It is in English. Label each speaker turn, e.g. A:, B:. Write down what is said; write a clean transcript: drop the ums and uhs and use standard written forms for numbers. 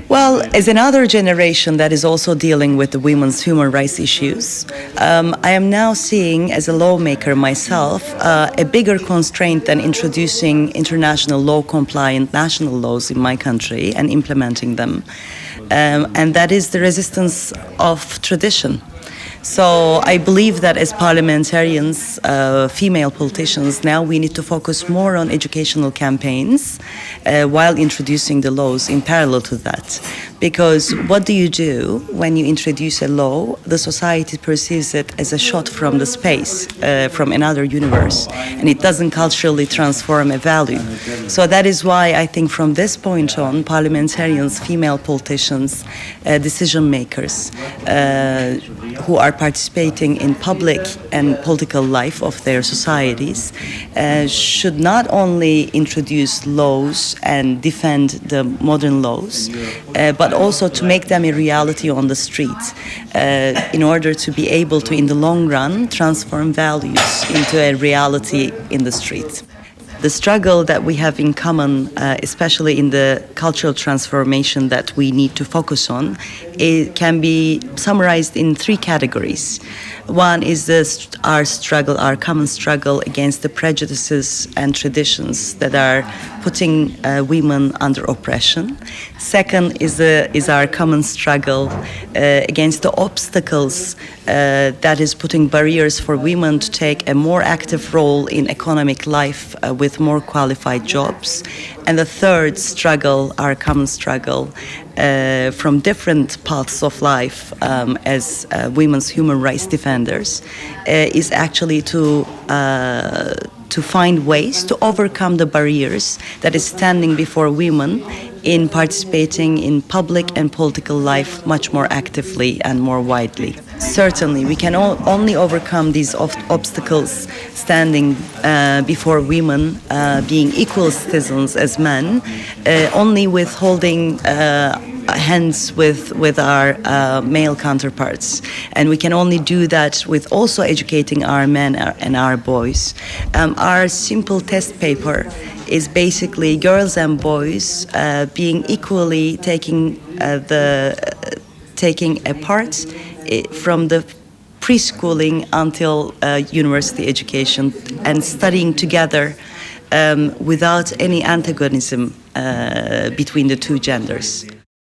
A: Well, as another generation that is also dealing with the women's human rights issues, I am now seeing, as a lawmaker myself, a bigger constraint than introducing international law-compliant national laws in my country and implementing them. And that is the resistance of tradition. So I believe that as parliamentarians, female politicians, now we need to focus more on educational campaigns while introducing the laws in parallel to that. Because what do you do when you introduce a law? The society perceives it as a shot from the space, from another universe, and it doesn't culturally transform a value. So that is why I think from this point on, parliamentarians, female politicians, decision makers who are participating in public and political life of their societies should not only introduce laws and defend the modern laws, but also to make them a reality on the street in order to be able to, in the long run, transform values into a reality in the street. The struggle that we have in common, especially in the cultural transformation that we need to focus on, it can be summarized in three categories. One is our common struggle against the prejudices and traditions that are putting women under oppression. Second is our common struggle against the obstacles that is putting barriers for women to take a more active role in economic life with more qualified jobs. And the third struggle, our common struggle, from different paths of life as women's human rights defenders, is actually to find ways to overcome the barriers that is standing before women in participating in public and political life much more actively and more widely. Certainly, we can only overcome these obstacles standing before women being equal citizens as men, only with holding hands with our male counterparts. And we can only do that with also educating our men and our boys. Our simple test paper is basically girls and boys being equally taking a part from the preschooling until university education and studying together without any antagonism between the two genders.